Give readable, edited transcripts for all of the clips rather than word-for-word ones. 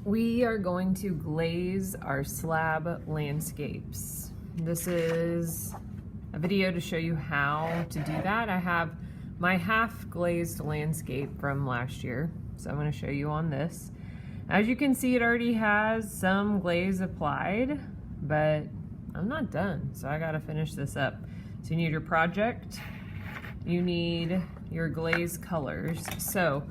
We are going to glaze our slab landscapes. This is a video to show you how to do that. I have my half glazed landscape from last year, so I'm going to show you on this. As you can see, it already has some glaze applied, but I'm not done, so I got to finish this up. So you need your project, you need your glaze colors. So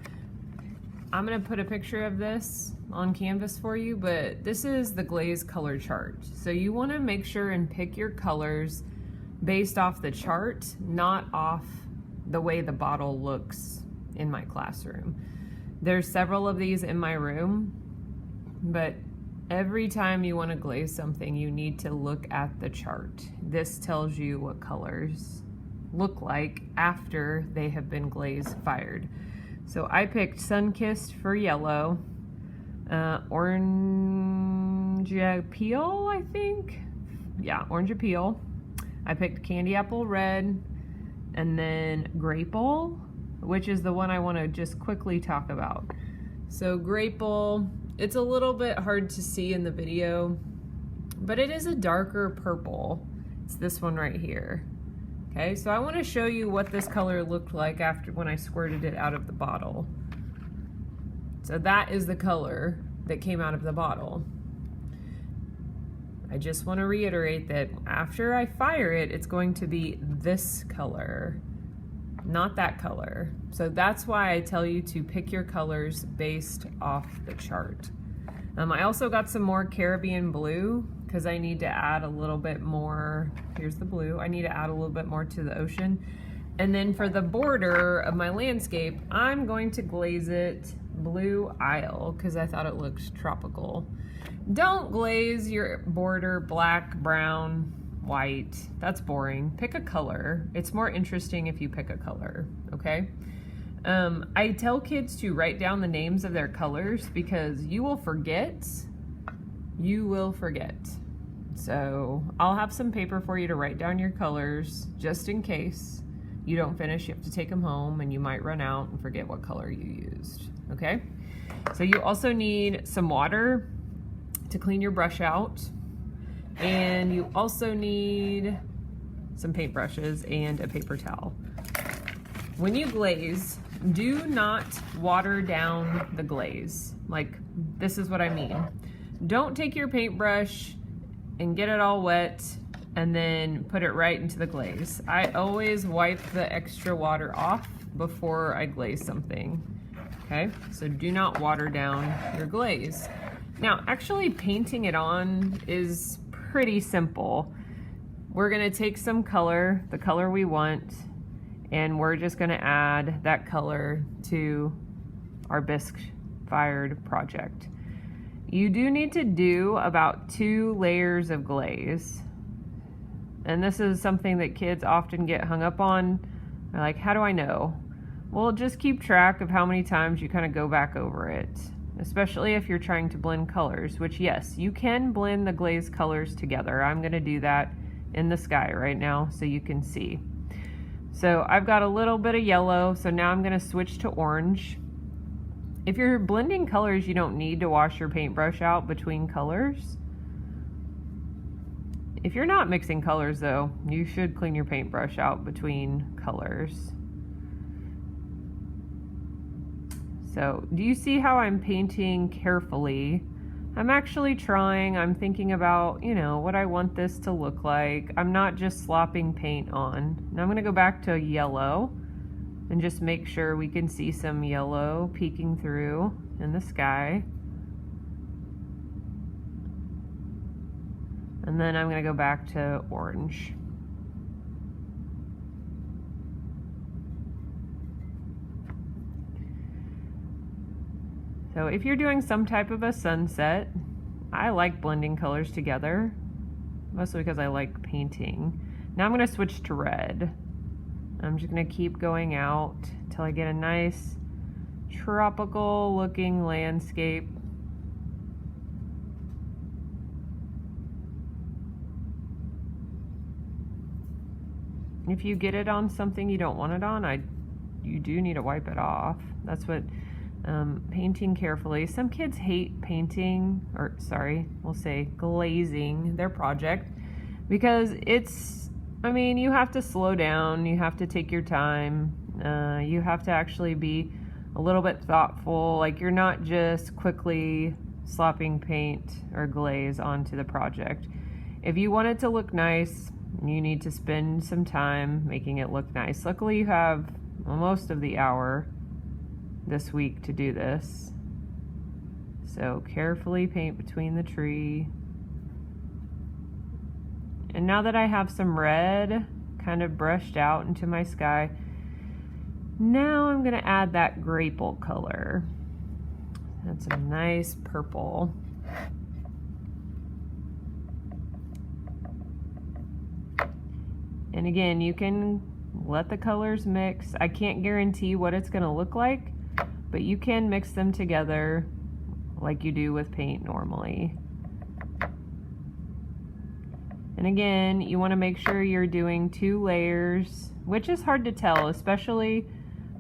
I'm going to put a picture of this on canvas for you, but this is the glaze color chart. So you want to make sure and pick your colors based off the chart, not off the way the bottle looks in my classroom. There's several of these in my room, but every time you want to glaze something, you need to look at the chart. This tells you what colors look like after they have been glaze fired. So I picked Sun-Kissed for yellow, Orange Appeal, I think. Yeah, Orange Appeal. I picked Candy Apple Red, and then Grapple, which is the one I want to just quickly talk about. So Grapple, it's a little bit hard to see in the video, but it is a darker purple. It's this one right here. Okay, so I want to show you what this color looked like after when I squirted it out of the bottle. So that is the color that came out of the bottle. I just want to reiterate that after I fire it, it's going to be this color, not that color. So that's why I tell you to pick your colors based off the chart. I also got some more Caribbean blue because I need to add a little bit more. Here's the blue. I need to add a little bit more to the ocean. And then for the border of my landscape, I'm going to glaze it Blue Isle because I thought it looked tropical. Don't glaze your border black, brown, white. That's boring. Pick a color. It's more interesting if you pick a color, okay? I tell kids to write down the names of their colors because you will forget. You will forget. So I'll have some paper for you to write down your colors just in case you don't finish. You have to take them home and you might run out and forget what color you used, okay? So you also need some water to clean your brush out, and you also need some paintbrushes and a paper towel. When you glaze, do not water down the glaze. Like, this is what I mean. Don't take your paintbrush and get it all wet and then put it right into the glaze. I always wipe the extra water off before I glaze something, okay? So do not water down your glaze. Now, actually painting it on is pretty simple. We're gonna take some color, the color we want, and we're just gonna add that color to our bisque fired project. You do need to do about 2 layers of glaze. And this is something that kids often get hung up on. They're like, how do I know? Well, just keep track of how many times you kind of go back over it, especially if you're trying to blend colors, which yes, you can blend the glaze colors together. I'm gonna do that in the sky right now so you can see. So I've got a little bit of yellow, so now I'm gonna switch to orange. If you're blending colors, you don't need to wash your paintbrush out between colors. If you're not mixing colors though, you should clean your paintbrush out between colors. So, do you see how I'm painting carefully? I'm actually trying, I'm thinking about, you know, what I want this to look like. I'm not just slopping paint on. Now I'm gonna go back to yellow and just make sure we can see some yellow peeking through in the sky. And then I'm gonna go back to orange. So if you're doing some type of a sunset, I like blending colors together, mostly because I like painting. Now I'm gonna switch to red. I'm just gonna keep going out till I get a nice tropical looking landscape. If you get it on something you don't want it on, you do need to wipe it off. That's what Painting carefully. Some kids hate painting, or sorry, we'll say glazing their project because it's, I mean, you have to slow down, you have to take your time, you have to actually be a little bit thoughtful. Like, you're not just quickly slopping paint or glaze onto the project. If you want it to look nice, you need to spend some time making it look nice. Luckily, you have most of the hour this week to do this. So carefully paint between the tree. And now that I have some red kind of brushed out into my sky, now I'm going to add that grapple color. That's a nice purple. And again, you can let the colors mix. I can't guarantee what it's going to look like, but you can mix them together like you do with paint normally. And again, you want to make sure you're doing 2 layers, which is hard to tell, especially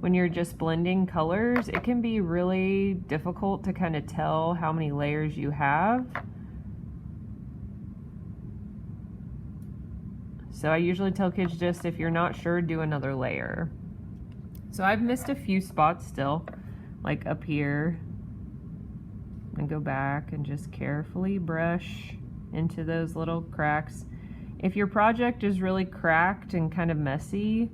when you're just blending colors. It can be really difficult to kind of tell how many layers you have. So I usually tell kids, just if you're not sure, do another layer. So I've missed a few spots still, like up here. And go back and just carefully brush into those little cracks. If your project is really cracked and kind of messy,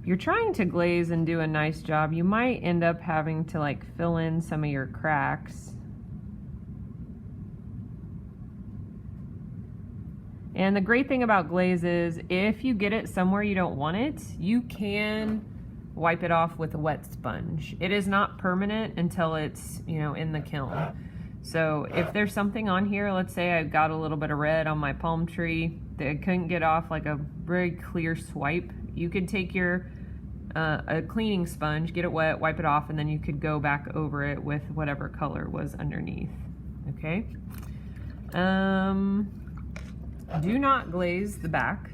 you're trying to glaze and do a nice job, you might end up having to like fill in some of your cracks. And the great thing about glaze is if you get it somewhere you don't want it, you can wipe it off with a wet sponge. It is not permanent until it's, you know, in the kiln. So if there's something on here, let's say I got a little bit of red on my palm tree that I couldn't get off, like a very clear swipe, you could take your a cleaning sponge, get it wet, wipe it off, and then you could go back over it with whatever color was underneath. Okay. Do not glaze the back.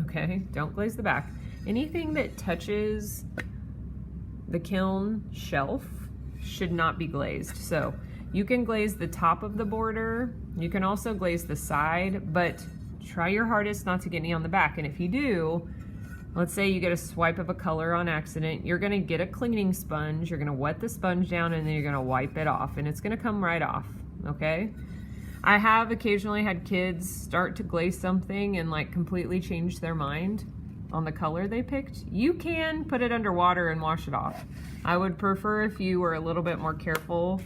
Okay, don't glaze the back. Anything that touches the kiln shelf should not be glazed. So you can glaze the top of the border, you can also glaze the side, but try your hardest not to get any on the back. And if you do, let's say you get a swipe of a color on accident, you're gonna get a cleaning sponge, you're gonna wet the sponge down, and then you're gonna wipe it off, and it's gonna come right off, okay? I have occasionally had kids start to glaze something and like completely change their mind on the color they picked. You can put it under water and wash it off. I would prefer if you were a little bit more careful,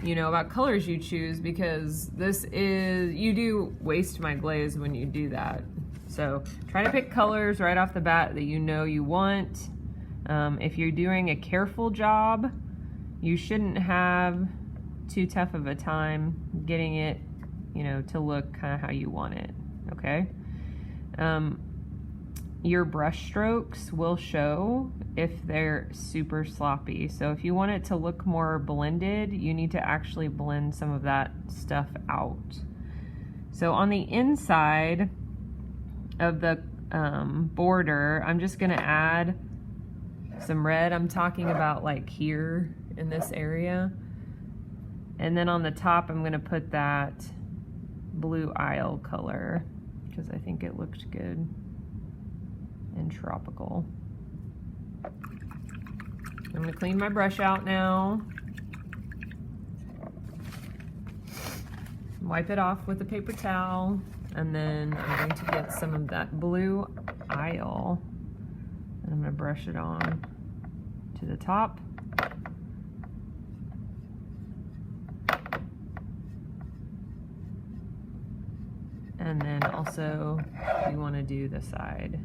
you know, about colors you choose, because this is, you do waste my glaze when you do that. So try to pick colors right off the bat that you know you want. If you're doing a careful job, you shouldn't have too tough of a time getting it, you know, to look kind of how you want it, okay? Your brush strokes will show if they're super sloppy. So if you want it to look more blended, you need to actually blend some of that stuff out. So on the inside of the border, I'm just gonna add some red. I'm talking about like here in this area. And then on the top, I'm gonna put that blue isle color because I think it looked good and tropical. I'm gonna clean my brush out now. Wipe it off with a paper towel, and then I'm going to get some of that blue isle, and I'm gonna brush it on to the top. And then also you want to do the side.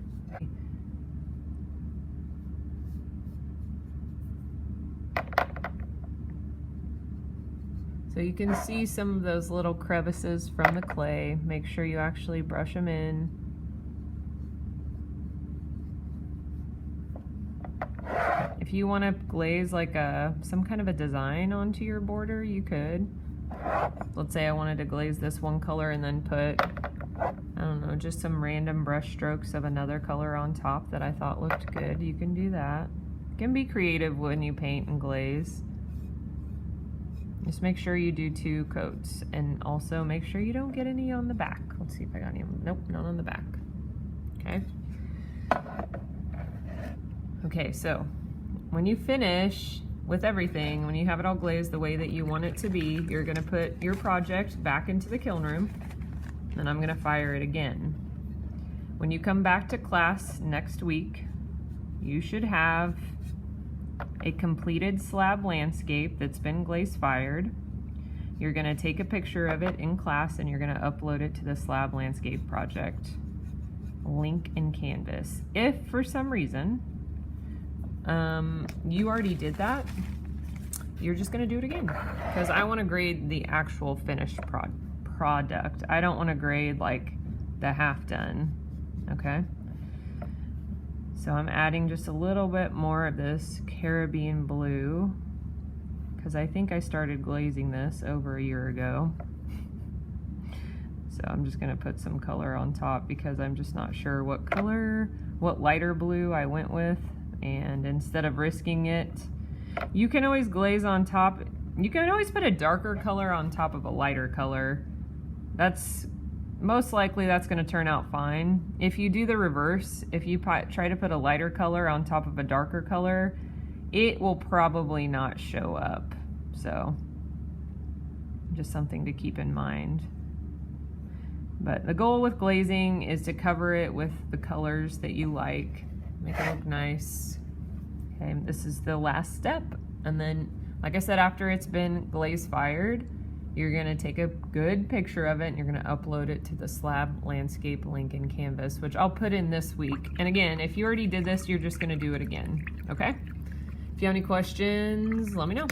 So you can see some of those little crevices from the clay. Make sure you actually brush them in. If you want to glaze like some kind of a design onto your border, you could. Let's say I wanted to glaze this one color and then put, I don't know, just some random brush strokes of another color on top that I thought looked good. You can do that. You can be creative when you paint and glaze. Just make sure you do 2 coats, and also make sure you don't get any on the back. Let's see if I got any. Nope, not on the back. Okay. Okay, so when you finish with everything, when you have it all glazed the way that you want it to be, you're gonna put your project back into the kiln room, and I'm gonna fire it again. When you come back to class next week, you should have a completed slab landscape that's been glaze fired. You're gonna take a picture of it in class and you're gonna upload it to the slab landscape project link in Canvas. If for some reason you already did that, you're just gonna do it again, because I wanna grade the actual finished product. I don't wanna grade like the half done, okay? So I'm adding just a little bit more of this Caribbean blue, because I think I started glazing this over a year ago. So I'm just gonna put some color on top because I'm just not sure what lighter blue I went with. And instead of risking it, you can always glaze on top. You can always put a darker color on top of a lighter color. Most likely that's going to turn out fine. If you do the reverse, if you try to put a lighter color on top of a darker color, it will probably not show up. So just something to keep in mind. But the goal with glazing is to cover it with the colors that you like. Make it look nice. Okay, this is the last step. And then, like I said, after it's been glaze fired, you're gonna take a good picture of it and you're gonna upload it to the slab landscape link in Canvas, which I'll put in this week. And again, if you already did this, you're just gonna do it again, okay? If you have any questions, let me know.